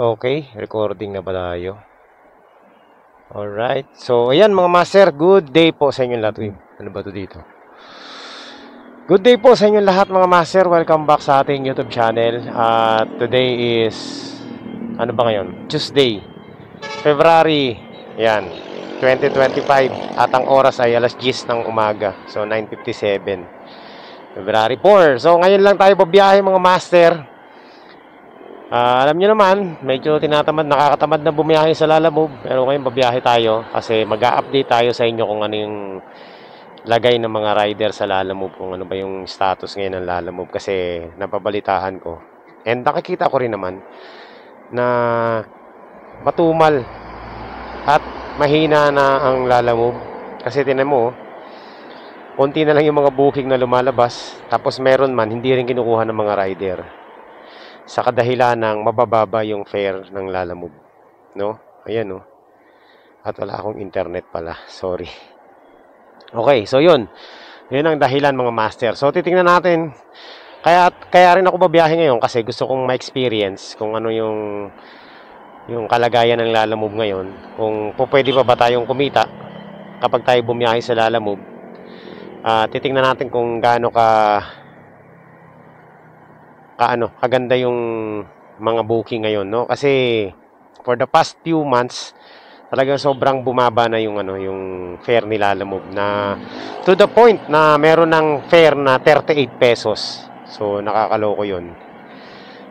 Okay, recording na ba tayo? Alright, so ayan mga master, good day po sa inyong lahat. Uy, ano ba to dito? Good day po sa inyong lahat mga master, welcome back sa ating YouTube channel. Today is, ano ba ngayon? Tuesday, February, yan, 2025. At ang oras ay alas 10 ng umaga, so 9:57, February 4. So ngayon lang tayo babiyahe mga master. Alam nyo naman, medyo nakakatamad na bumiyahe sa Lalamove. Pero ngayon babiyahe tayo kasi mag-a-update tayo sa inyo kung ano yung lagay ng mga rider sa Lalamove, kung ano ba yung status ngayon ng Lalamove. Kasi napabalitaan ko and nakikita ko rin naman na matumal at mahina na ang Lalamove. Kasi tinan mo, konti na lang yung mga booking na lumalabas, tapos meron man hindi rin kinukuha ng mga rider sa kadahilan ng mabababa yung fare ng Lalamove, no? Ayan, no? At wala akong internet pala, sorry. Okay, so yun ang dahilan mga master. So titingnan natin, kaya rin ako babiyahe ngayon kasi gusto kong ma-experience kung ano yung kalagayan ng Lalamove ngayon, kung pwede pa ba tayong kumita kapag tayo bumiyahe sa Lalamove. Titingnan natin kung gaano kaganda yung mga booking ngayon, no? Kasi for the past few months talagang sobrang bumaba na yung fare ni Lalamove, na to the point na meron ng fare na 38 pesos. So nakakaloko yun.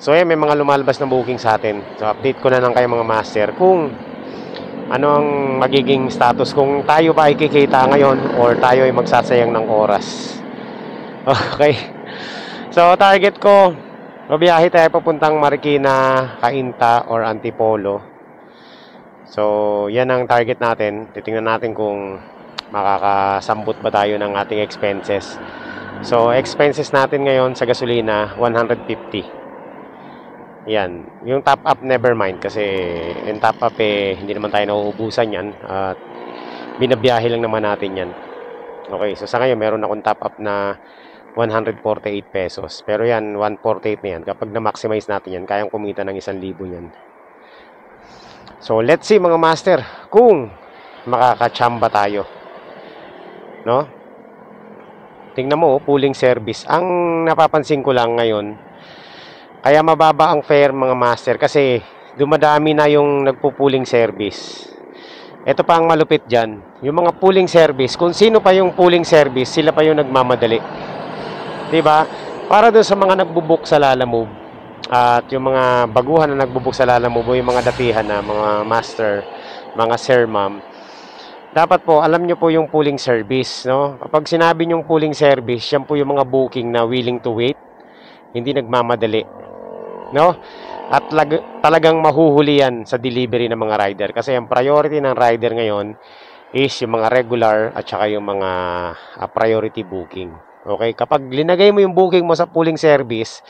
So may mga lumalabas na booking sa atin. So update ko na lang kayo mga master kung ano ang magiging status, kung tayo ba ay kikita ngayon or tayo ay magsasayang ng oras. Okay. So target ko, mabiyahe tayo papuntang Marikina, Cainta, or Antipolo. So, yan ang target natin. Titingnan natin kung makakasambot ba tayo ng ating expenses. So, expenses natin ngayon sa gasolina, 150. Yan. Yung top up, never mind. Kasi yung top up, hindi naman tayo nauubusan yan. At binabiyahe lang naman natin yan. Okay, so sa ngayon, meron akong top up na 148 pesos. Pero yan, 148 na yan. Kapag na-maximize natin yan, kayang kumita ng 1,000 yan. So, let's see mga master kung makakachamba tayo. No? Tingnan mo, pooling service. Ang napapansin ko lang ngayon, kaya mababa ang fare mga master kasi dumadami na yung nagpo-pooling service. Ito pa ang malupit dyan. Yung mga pooling service, kung sino pa yung pooling service, sila pa yung nagmamadali. Diba? Para doon sa mga nagbubook sa Lalamove at yung mga baguhan na nagbubook sa Lalamove, yung mga datihan na mga master, mga sir, ma'am, dapat po alam nyo po yung pooling service, no? Kapag sinabi nyong pooling service, yan po yung mga booking na willing to wait, hindi nagmamadali, no? At talagang mahuhuli yan sa delivery ng mga rider kasi ang priority ng rider ngayon is yung mga regular at saka yung mga priority booking. Okay, kapag linagay mo yung booking mo sa pooling service,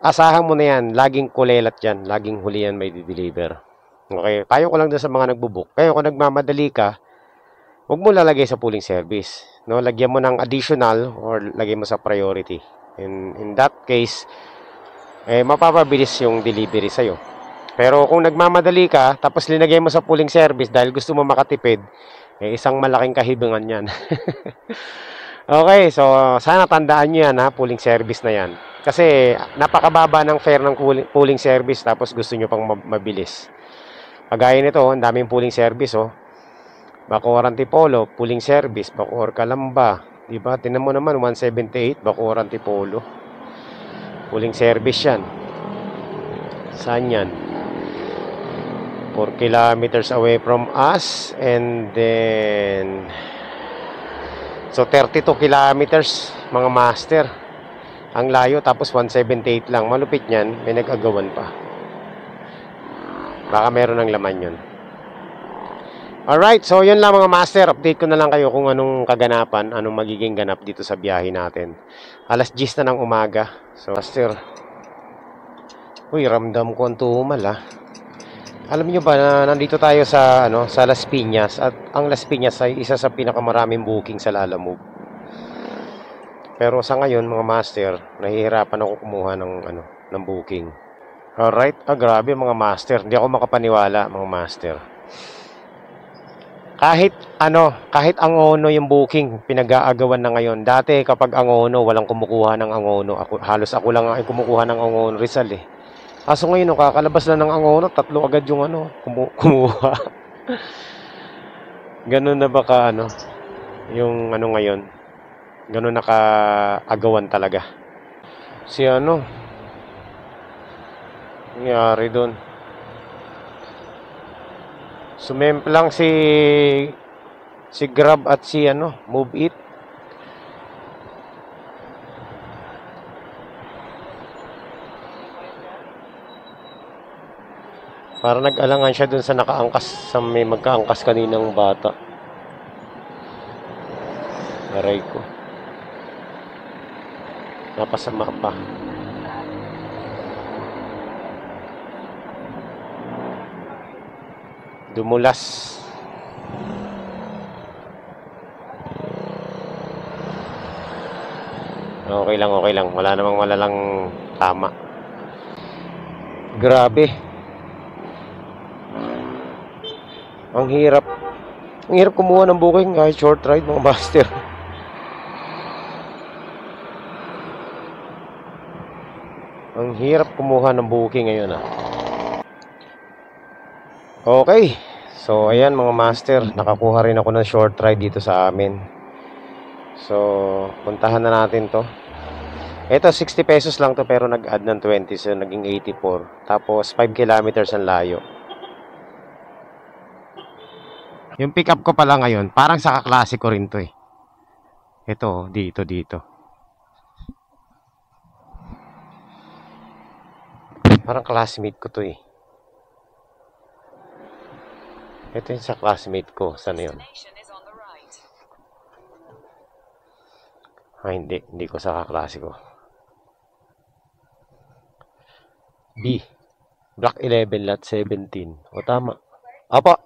asahan mo na yan, laging kulelat yan, laging huli yan may di-deliver. Okay, payo ko lang doon sa mga nagbubook. Kaya kung nagmamadali ka, huwag mo lalagay sa pooling service, no? Lagyan mo ng additional or lagay mo sa priority. In that case, mapapabilis yung delivery sa'yo. Pero kung nagmamadali ka, tapos linagay mo sa pooling service dahil gusto mo makatipid, isang malaking kahibangan yan. Okay, so sana tandaan nyo yan ha, pooling service na yan. Kasi napakababa ng fare ng pooling service tapos gusto nyo pang mabilis. Kagaya nito, ang daming pooling service, oh. Bacoor Antipolo, pooling service. Bacoor Calamba, diba? Tinan mo naman, 178, Bacoor Antipolo. Pooling service yan. Saan yan? 4 kilometers away from us. And then so 32 kilometers mga master ang layo, tapos 178 lang. Malupit yan, may nag-agawan pa. Baka meron ng laman yun. Alright, so yun lang mga master. Update ko na lang kayo kung anong kaganapan, anong magiging ganap dito sa biyahe natin. Alas 10 na ng umaga. So master, uy, ramdam ko ang tumal ha. Alam niyo ba na nandito tayo sa sa Las Piñas, at ang Las Piñas ay isa sa pinakamaraming booking sa Lalamove. Pero sa ngayon mga master, nahihirapan ako kumuha ng booking. Alright. Grabe mga master. Hindi ako makapaniwala mga master. Kahit kahit Angono yung booking, pinag-aagawan na ngayon. Dati kapag Angono, walang kumukuha ng Angono. Halos ako lang ang kumukuha ng Angono Rizal eh. Kaso ngayon, kakalabas na ng Angono, 3 agad yung kumuha. Ganun na ba yung ngayon? Ganun na kaagawan talaga. Si nangyari doon. Sumemplang si Grab at si Move It. Para nag-alangan siya dun sa nakaangkas, sa may magkaangkas kaninang bata. Aray ko. Napasama pa. Dumulas. Okay lang. Wala namang malalang tama. Grabe. Ang hirap kumuha ng booking kahit short ride mga master. Ang hirap kumuha ng booking ngayon Okay. So ayan mga master, nakakuha rin ako ng short ride dito sa amin. So puntahan na natin to. Ito 60 pesos lang to pero nag-add ng 20 so naging 84. Tapos 5 kilometers ang layo. Yung pick up ko pala ngayon, parang sa kaklase ko rin to eh. Ito, dito. Parang classmate ko to eh. Ito yung sa classmate ko. Saan yun? Hindi ko sa kaklase ko. B. Block 11, lot 17. O tama. Apo.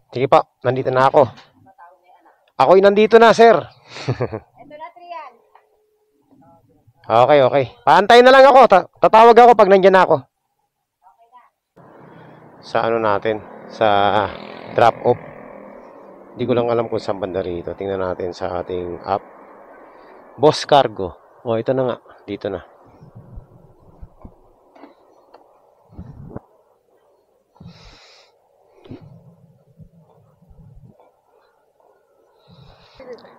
Sige pa, nandito na ako. Ako'y nandito na, sir. Ito na, Trian. Okay. Paantay na lang ako. Tatawag ako pag nandiyan na ako. Sa natin? Sa drop off. Hindi ko lang alam kung saan banda rito. Tingnan natin sa ating app. Boss Cargo. Ito na nga. Dito na.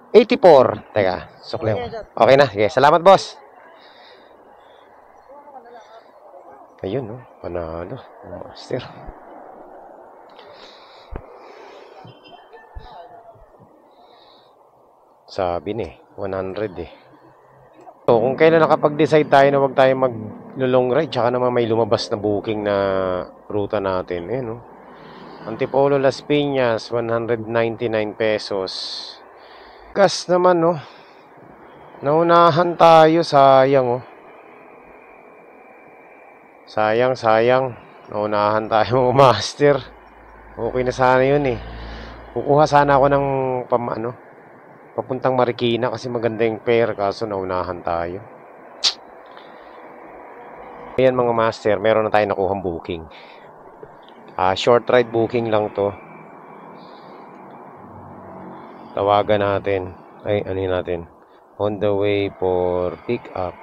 $84. Teka, sukli ako. Okay na. Sige, salamat boss. Ayun, panalo. Master. Sabi ni 100 eh. So, kung kailan nakapag-decide tayo na wag tayo mag-long ride, tsaka naman may lumabas na booking na ruta natin. Antipolo Las Piñas, 199 pesos. Gas naman, Naunahan tayo, sayang, Sayang. Naunahan tayo, mga master. Okay na sana yun, eh. Kukuha sana ako ng papuntang Marikina kasi maganda yung fare, kaso naunahan tayo. Ayan, mga master, meron na tayo nakuhang booking. Short ride booking lang to. Tawagan natin. Natin? On the way for pick up.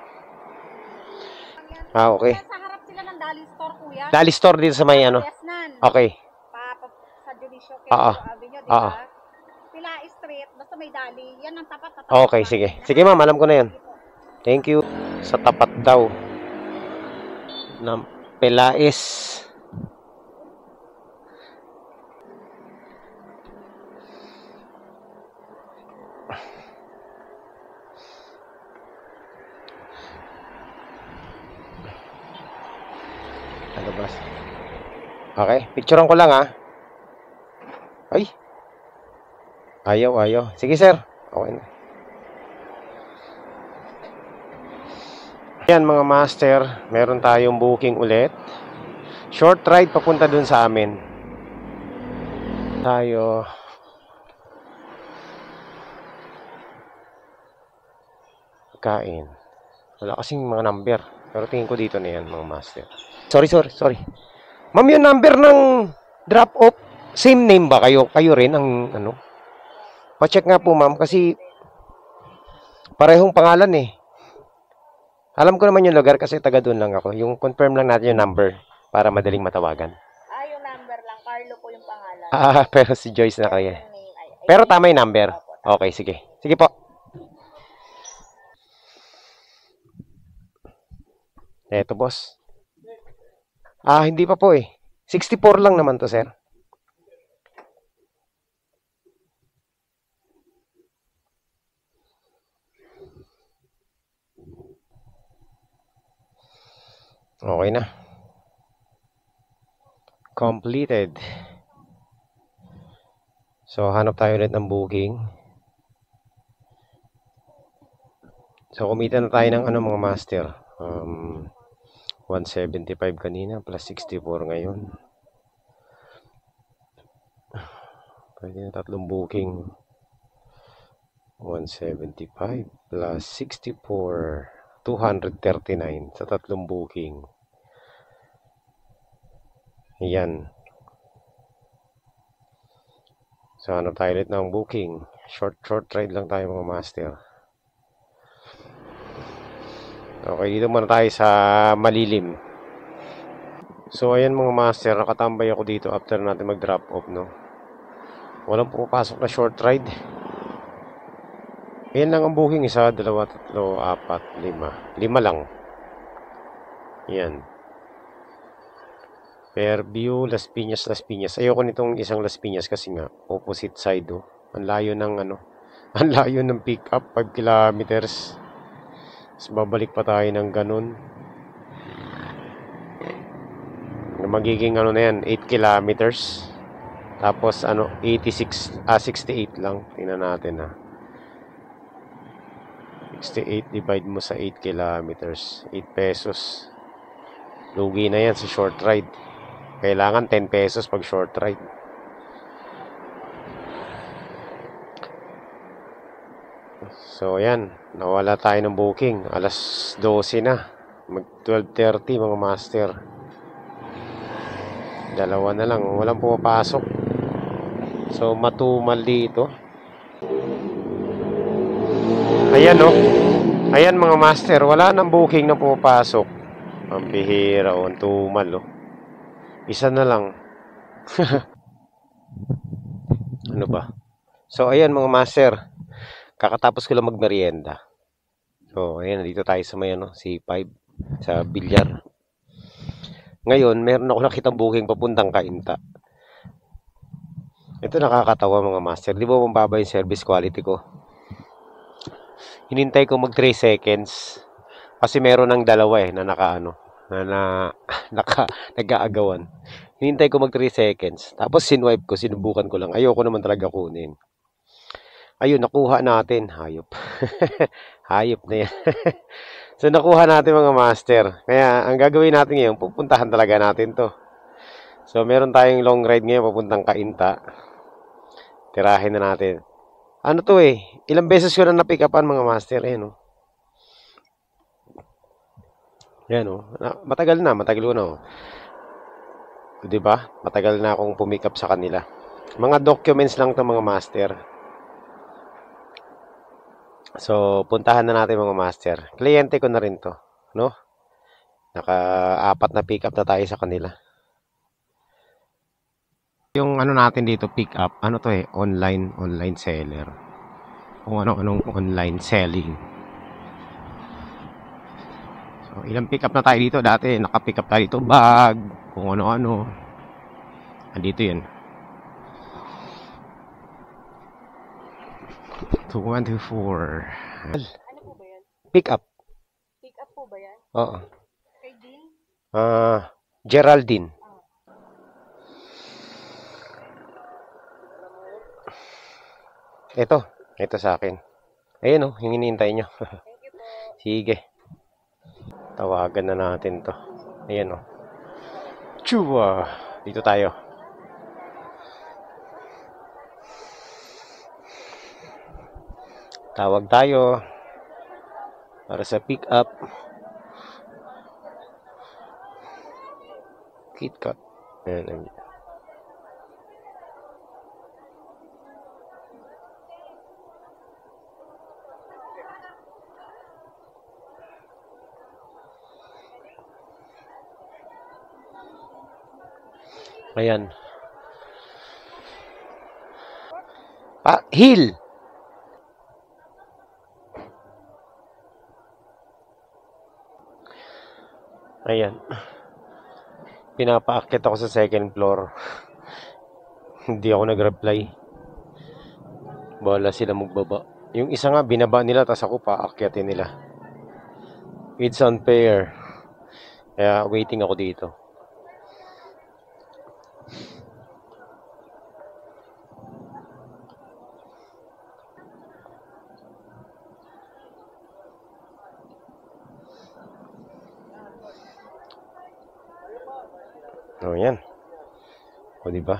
Okay. Sa harap sila ng Dali Store, kuya. Dali Store dito sa may Okay. Sa Judicial Avenue, di ba? Pila Street, basta may Dali. Yan ang tapat. Okay, sige. Sige ma'am, alam ko na yan. Thank you. Sa tapat daw ng Pelais. Okay, picturean ko lang Ay. Ayaw. Sige sir. Okay na. Yan mga master, meron tayong booking ulit. Short ride papunta dun sa amin. Tayo. pagkain. Wala kasing mga number. Pero tingin ko dito na yan, mga master. Sorry. Ma'am, yung number ng drop-off, same name ba kayo? Kayo rin ang ano? Pa-check nga po, ma'am, kasi parehong pangalan eh. Alam ko naman yung lugar kasi taga doon lang ako. Yung confirm lang natin yung number para madaling matawagan. Yung number lang. Carlo po yung pangalan. Pero si Joyce na kaya. Yung name ay Pero tama yung number. Okay, sige. Sige po. Eto, boss. Hindi pa po eh. 64 lang naman to, sir. Okay na. Completed. So, hanap tayo ulit ng booking. So, kumita na tayo ng mga master. 175 kanina plus 64 ngayon. Pwede na tatlong booking. 175 plus 64. 239 sa tatlong booking. Yan. So, ano tayo ulit ng booking? Short ride lang tayo mga master. Okay, dito muna tayo sa malilim. So, ayan mga master, nakatambay ako dito after natin mag-drop off, no? Walang pumapasok na short ride. Ayan lang ang booking. 1, 2, 3, 4, 5. 5 lang. Yan. Fairview, Las Piñas. Ayoko nitong isang Las Piñas kasi nga, opposite side, oh. Ang layo ng ang layo ng pick up, 5 kilometers. Tapos babalik pa tayo ng ganun. Magiging na yan, 8 kilometers. Tapos 68 lang. Tingnan natin 68 divide mo sa 8 kilometers. 8 pesos. Lugi na yan sa short ride. Kailangan 10 pesos pag short ride. So, ayan. Nawala tayo ng booking. Alas 12 na. Mag 12:30 mga master. Dalawa na lang. Walang pumapasok. So, matumal dito. Ayan, no? Ayan mga master. Wala nang booking na pumapasok. Ang bihira, ang tumal, oh. Isa na lang. Ano ba? So, ayan mga master. Kakatapos ko lang magmerienda. So, ayan. Dito tayo sa may C5. Sa bilyar. Ngayon, meron ako nakitang booking papuntang Cainta. Ito nakakatawa mga master. Di ba mababa yung service quality ko? Hinintay ko mag 3 seconds. Kasi meron ng dalawa na nag-aagawan. Hinintay ko mag 3 seconds. Tapos sinwipe ko, sinubukan ko lang. Ayoko naman talaga kunin. Ayun, nakuha natin. Hayop. Hayop na yan. So, nakuha natin mga master. Kaya, ang gagawin natin ngayon, pupuntahan talaga natin to. So, meron tayong long ride ngayon, papuntang Cainta. Tirahin na natin. Ano to ilang beses ko na na-pick upan mga master. Ayan, Yan, matagal ko na, Diba? Matagal na akong pumick up sa kanila. Mga documents lang to mga master. So, puntahan na natin mga master. Kliyente ko na rin to, no? Naka-4 na pick up na tayo sa kanila. Yung natin dito pick up, to online seller. Kung anong online selling. So, ilang pick up na tayo dito. Dati, naka-pick up tayo dito. Bag, kung ano-ano. Andito yan. 2, 1, 2, 4. Ano po ba yan? Pick up. Pick up po ba yan? Oo. Kay Dean? Geraldine. Ito sa akin. Ayun yung hinihintay nyo. Thank you po. Sige. Tawagan na natin to. Ayan Chua! Dito tayo. Tawag tayo. Para sa pick up. KitKat. Ayan. Ayan. Hill. Ayan. Pinapaakyat ako sa second floor. Hindi ako nag-reply. Bahala sila magbaba. Yung isa nga, binaba nila, tas ako paakyatin nila. It's unfair. Kaya waiting ako dito. Oh, yan. O, diba?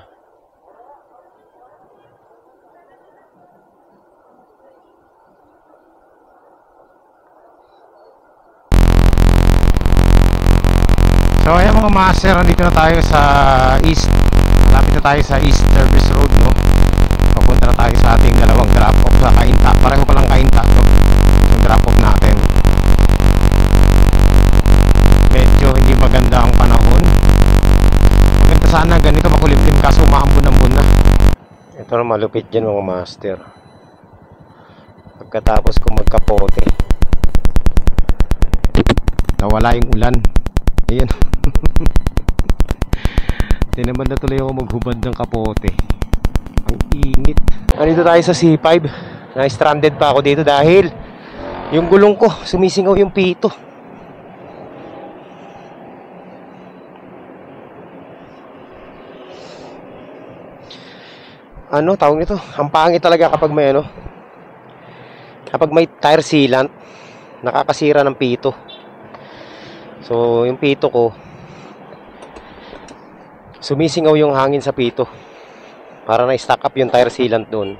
So, ayan mga master, nandito na tayo sa East. Malapit na tayo sa East Service Road, no? Papunta na tayo sa ating dalawang drop-off sa Cainta. Pareho palang Cainta, no? Yung drop-off natin. Medyo hindi maganda ang panahon. Maganda sana ganito makulimlim, kaso umaambon-ambon na. Ito na malupit dyan mga master. Pagkatapos ko magkapote, nawala yung ulan. Ayan. Hindi naman na tuloy ako maghubad ng kapote. Ang init. Nandito tayo sa C5. Na-stranded pa ako dito dahil yung gulong ko, sumisingaw yung pito. Ano, tawag nito? Ang pangit talaga kapag may kapag may tire sealant, nakakasira ng pito. So, yung pito ko, sumisingaw yung hangin sa pito para na-stack up yung tire sealant doon.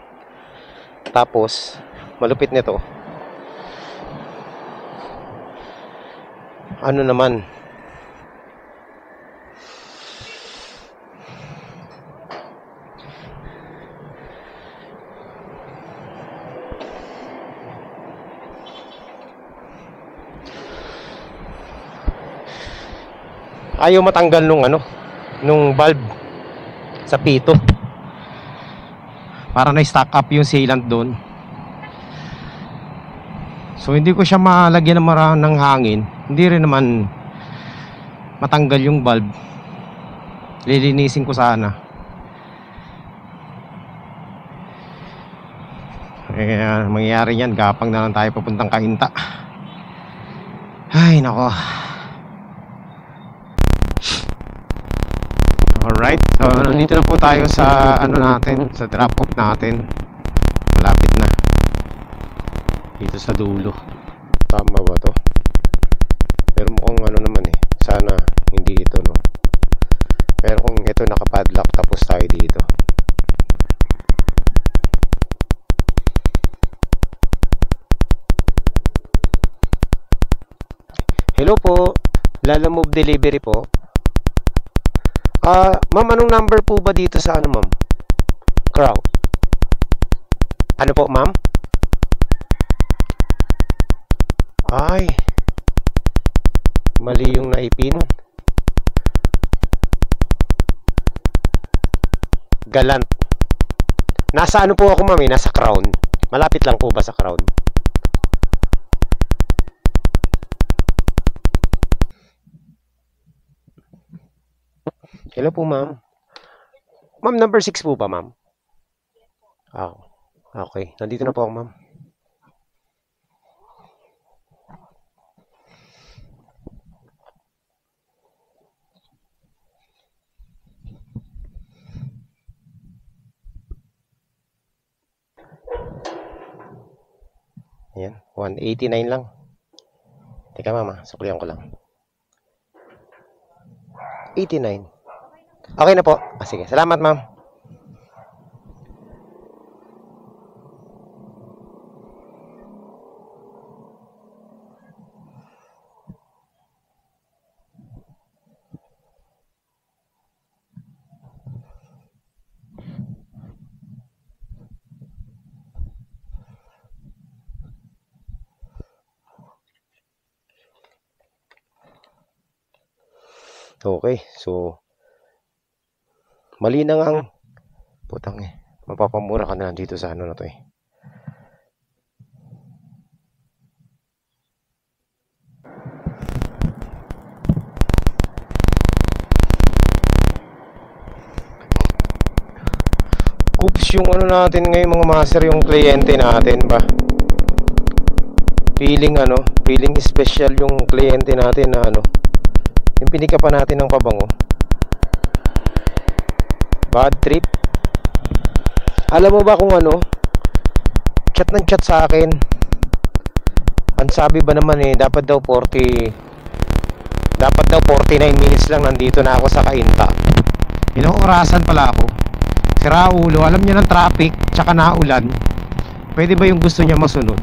Tapos, malupit nito, ano naman, ayaw matanggal nung valve sa pito para na-stack up yung sealant doon. So hindi ko siya malagyan ng hangin, hindi rin naman matanggal yung valve. Lilinisin ko sana. Mangyayari yan, gapang na lang tayo papuntang Cainta. Ay nako. Alright, so nandito na po tayo sa natin, sa drop-off natin. Malapit na. Dito sa dulo. Tama ba to? Pero mukhang naman sana hindi ito, no? Pero kung ito nakapadlock, tapos tayo dito. Hello po, Lala Move Delivery po. Ma'am, anong number po ba dito sa ma'am? Crow. Ano po, ma'am? Ay, mali yung naipin. Galant. Nasa po ako, ma'am, nasa Crown. Malapit lang po ba sa Crown? Hello po, ma'am. Ma'am, number 6 po ba, ma'am? Okay. Nandito na po ako, ma'am. Ayan, 189 lang. Teka, ma'am, suklihan ko lang. 89. Okay na po. Sige, salamat, ma'am. Okay, so mali na nga ang putang mapapamura ka na lang dito sa ano na to eh. Oops, yung ano natin ngayon mga master, yung kliyente natin ba? Feeling special yung kliyente natin na ano, yung pinika pa natin ng pabango. Bad trip. Alam mo ba kung ano? Chat ng chat sa akin. Ang sabi ba naman dapat daw 49 minutes lang nandito na ako sa Cainta. Ilang orasan pala ako. Si Raulo, alam niya ng traffic, tsaka naulan. Pwede ba yung gusto niya masunod?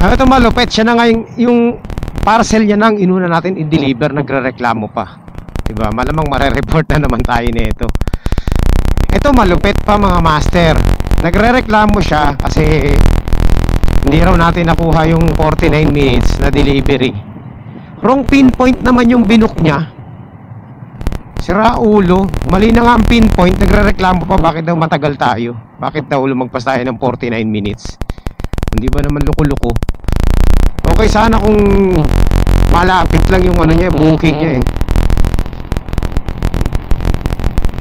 Ito malupit, siya na nga yung parcel niya nang inuna natin i-deliver, nagre-reklamo pa. Diba? Malamang mare-report na naman tayo nito. Ito malupit pa mga master. Nagre-reklamo siya kasi hindi raw natin nakuha yung 49 minutes na delivery. Wrong pinpoint naman yung binook niya. Sira ulo, mali na nga ang pinpoint, nagre-reklamo pa bakit daw matagal tayo. Bakit daw lumagpas tayo ng 49 minutes. Hindi ba naman loko-loko? Okay sana kung malapit lang yung ano niya, booking niya eh.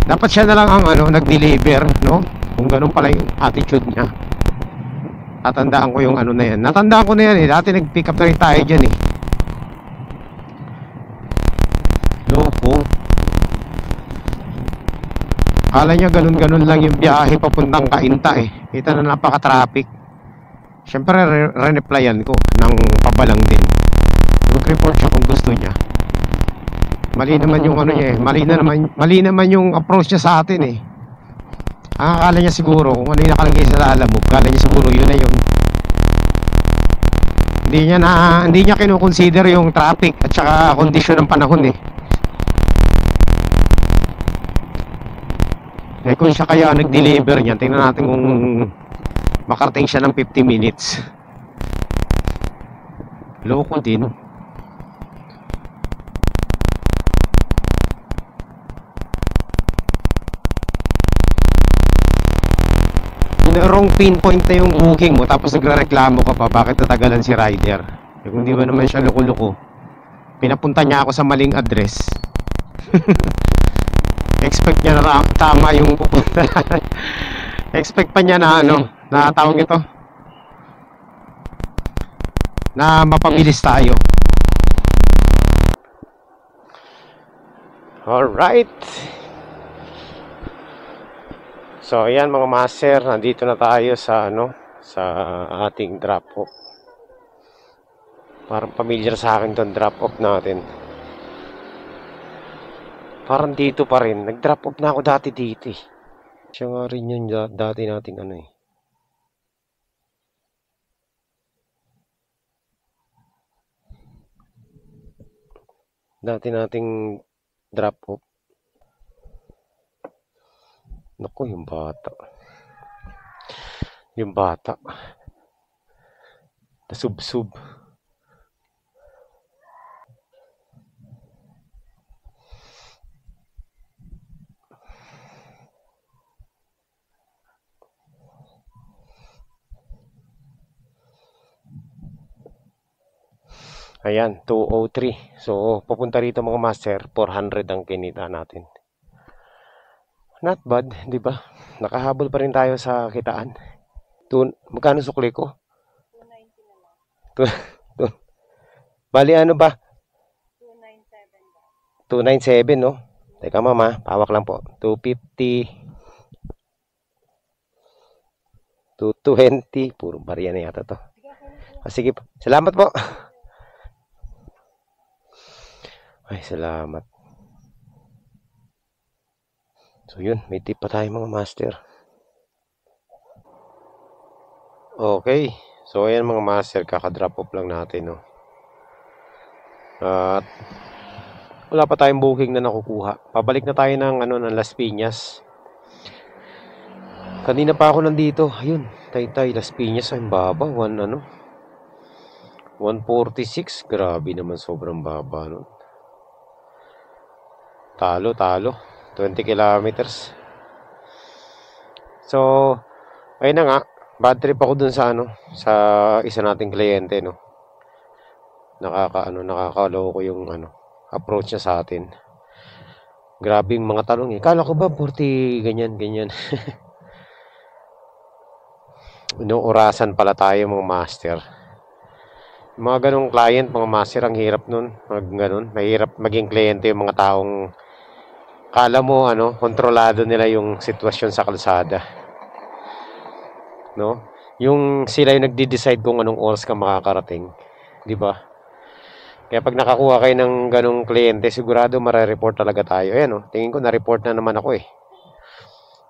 Dapat siya na lang ang ano, nag-deliver, no? Kung ganun pala yung attitude niya. Tatandaan ko yung ano na yan. Natandaan ko na yan eh. Dati nag-pick up na rin tayo dyan eh. Loko. Kala niya ganun-ganun lang yung biyahe papuntang Cainta eh. Kita na napaka-traffic. Siyempre re-replyan ko ng pabalang din. Mag-report siya kung gusto niya. Mali naman yung ano niya eh. Mali naman yung approach niya sa atin eh. Ang akala niya siguro kung ano yung nakalagay sa lalamog, akala niya siguro yun na yun. Hindi niya kino-consider yung traffic at saka kondisyon ng panahon eh. Eh kung siya kaya nag-deliver niya, tingnan natin kung makarating siya ng 50 minutes. Loko din. Wrong pinpoint na yung booking mo tapos nagrereklamo ka pa bakit natagalan si rider. Eh kung di ba naman siya loko-loko, pinapunta niya ako sa maling address. Expect niya na tama yung pupunta. Expect pa niya na ano, na tawag ito, na mapabilis tayo. Alright. So ayan mga master, nandito na tayo sa ano, sa ating drop off. Parang familiar sa akin 'tong drop off natin. Parang dito pa rin, nag-drop off na ako dati dito eh. Siya nga rin yung dati nating ano eh. Dati nating drop off. Naku, yung bata. Yung bata. Nasub-sub. Ayan, 203. So, papunta rito mga master, 400 ang kinita natin. Not bad, di ba? Nakahabol pa rin tayo sa kitaan. Magkano sukli ko? 290 na lang. Bali ano ba? 297 no? Teka mama, pawak lang po. 250. 220. Puro barya na yata to. Sige po. Salamat po. Ay, salamat. So yun, may tip pa tayo mga master. Okay. So ayan mga master, kaka-drop off lang natin no. At wala pa tayong booking na nakukuha. Pabalik na tayo ng ano, ng Las Piñas. Kanina pa ako nandito. Ayun, Taytay, Las Piñas, ang baba, 146. Grabe naman, sobrang baba nun. Talo. 20 kilometers. So, ayun na nga. Bad trip ako dun sa sa isa nating kliyente, no. Nakakaloko yung approach niya sa atin. Grabe yung mga talong eh. Kala ko ba 40 ganyan. Inuurasan pala tayo mga master. Mga ganong client, mga master, ang hirap nun. Mahirap maging kliyente yung mga taong kala mo kontrolado nila yung sitwasyon sa kalsada. No? Yung sila yung nagde-decide kung anong oras ka makakarating, 'di ba? Kaya pag nakakuha kayo ng ganong kliyente, sigurado mare-report talaga tayo. Ayan, tingin ko na-report na naman ako eh.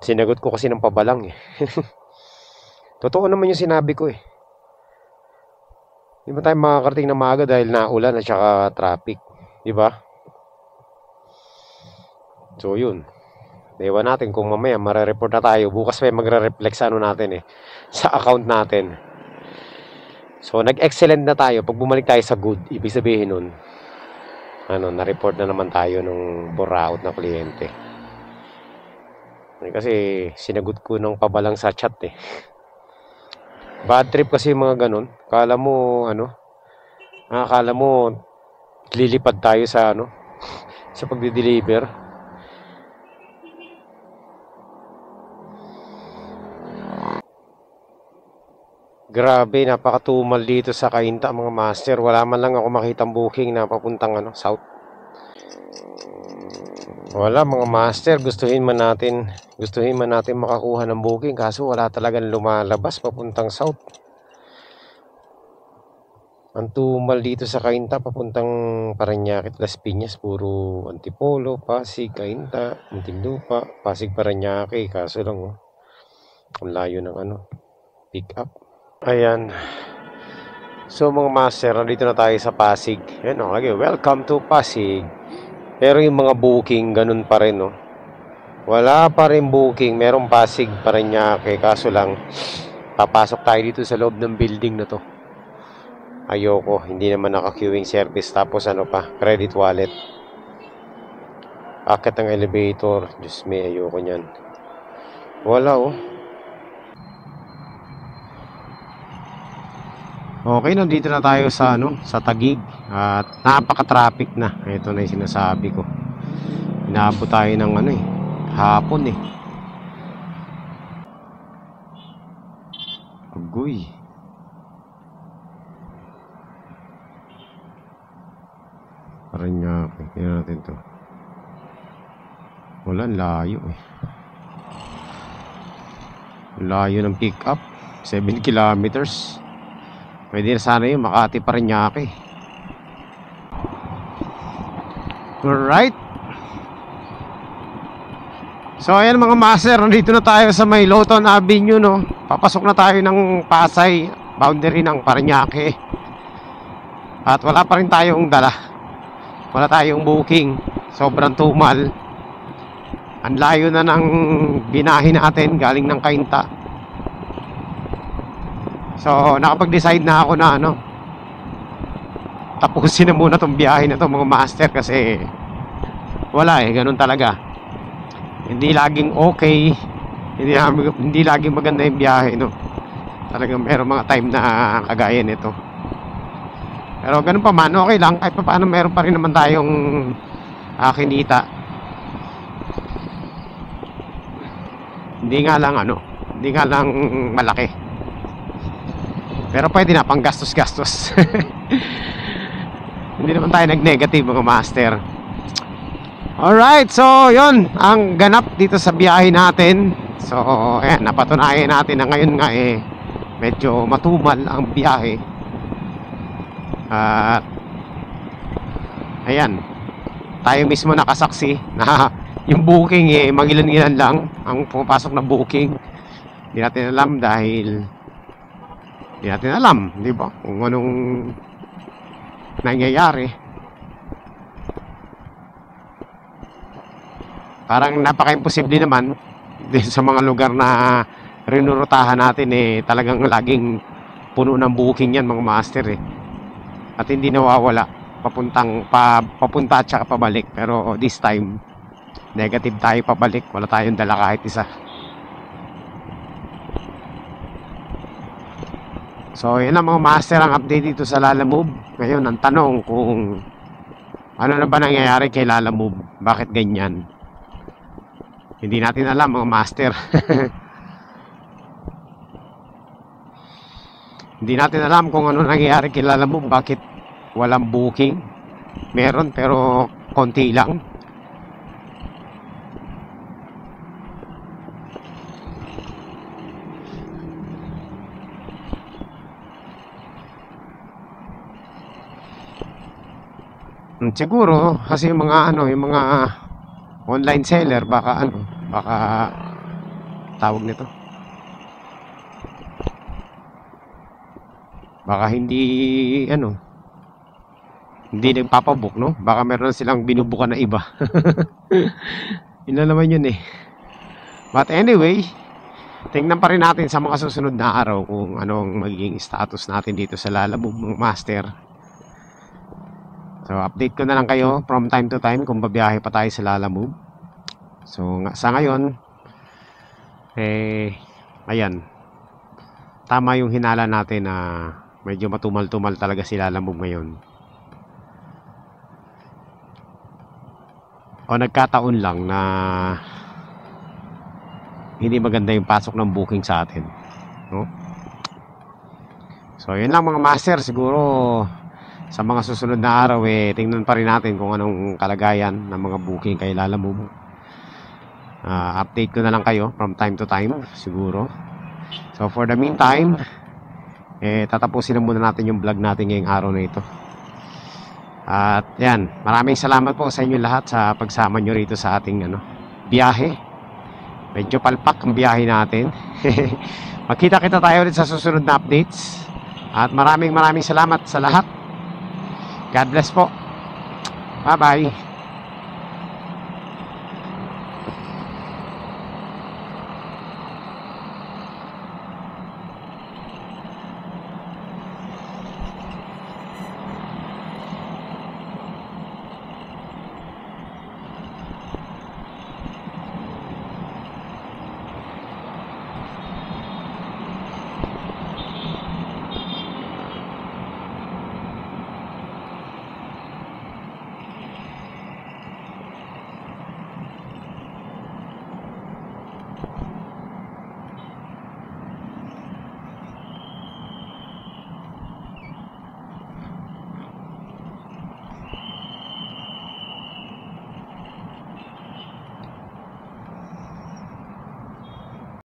Sinagot ko kasi ng pabalang eh. Totoo naman yung sinabi ko eh. Di ba tayo makakarating na maaga dahil naulan at saka traffic, di ba? So yun. Ewan natin kung mamaya mare-report na tayo. Bukas may magre-reflect sa natin eh, sa account natin. So nag-excellent na tayo. Pag bumalik tayo sa good, ibig sabihin nun, na-report na naman tayo nung buraot na kliyente. Kasi sinagot ko ng pabalang sa chat eh. Bad trip kasi mga ganun. Akala mo lilipad tayo sa sa pagde-deliver. Grabe, napakatumal dito sa Cainta mga master. Wala man lang ako makitang booking na papuntang south. Wala mga master, gustuhin man natin makakuha ng booking, kaso wala talagang lumalabas papuntang south. Ang tumal dito sa Cainta papuntang Parañaque, Las Piñas, puro Antipolo, Pasig, Cainta, Muntinlupa, Pasig, Parañaque, kaso lang ang layo ng pick up. Ayan. So mga master, nandito na tayo sa Pasig. Ayan okay, welcome to Pasig. Pero yung mga booking, ganun pa rin wala pa rin booking. Merong Pasig, Parañaque, kaso lang papasok tayo dito sa loob ng building na to. Ayoko, hindi naman naka-queuing service. Tapos credit wallet. Akit ng elevator. Diyos me, ayoko nyan. Wala Okay, nandito na tayo sa sa Taguig at napaka-traffic na. Ito na 'yung sinasabi ko. Inaabot tayo ng hapon eh. Agoy. Parañaque, tingnan natin 'to. Wala, layo eh. Layo ng pick up, 7 kilometers. Pwede na sana yung Makati, Parañaque. Alright. So ayan mga master, nandito na tayo sa may Lawton Avenue Papasok na tayo ng Pasay, boundary ng Parañaque. At wala pa rin tayong dala. Wala tayong booking. Sobrang tumal. Ang layo na ng binahe natin galing ng Cainta. So, nakapag-decide na ako na tapusin na muna tong biyahe na to mga master, kasi wala ganun talaga. Hindi laging okay, hindi laging maganda yung biyahe Talagang meron mga time na kagaya nito. Pero ganun pa man, okay lang. Kahit pa paano meron pa rin naman tayong kinita. Hindi nga lang malaki. Pero pwede na pang gastos-gastos. Hindi naman tayo nag-negative mga master. Alright, so yun ang ganap dito sa biyahe natin. So ayan, napatunayan natin na ngayon nga medyo matumal ang biyahe. At ayan, tayo mismo nakasaksi na yung booking magilan-ilan lang ang pumapasok na booking. Hindi natin alam dahil hindi natin alam, di ba, kung anong nangyayari. Parang napaka-imposible naman din sa mga lugar na rinurutahan natin talagang laging puno ng booking yan mga master at hindi nawawala papunta at saka pabalik. Pero this time negative tayo pabalik, wala tayong dala kahit isa. So yun ang mga master ang update dito sa Lalamove. Ngayon ang tanong kung ano na ba nangyayari kay Lalamove, bakit ganyan, hindi natin alam mga master. Hindi natin alam kung ano nangyayari kay Lalamove, bakit walang booking. Meron pero konti lang. Siguro kasi yung mga yung mga online seller baka tawag nito, baka hindi nagpapabook, no? Baka meron silang binubukan na iba. Yun na naman yun eh. But anyway, tingnan pa rin natin sa mga susunod na araw kung anong magiging status natin dito sa Lalamove mga master. So update ko na lang kayo from time to time kung babiyahe pa tayo sa Lalamove. So sa ngayon ayan, tama yung hinala natin na medyo matumal-tumal talaga si Lalamove ngayon. O nagkataon lang na hindi maganda yung pasok ng booking sa atin, no? So yun lang mga master, siguro sa mga susunod na araw tingnan pa rin natin kung anong kalagayan ng mga booking kay Lalamove. Update ko na lang kayo from time to time siguro. So for the meantime, tatapusin na muna natin yung vlog natin ngayong araw na ito. At yan, maraming salamat po sa inyo lahat sa pagsama nyo rito sa ating biyahe. Medyo palpak ang biyahe natin. Magkita-kita tayo ulit sa susunod na updates. At maraming salamat sa lahat. God bless po. Bye bye.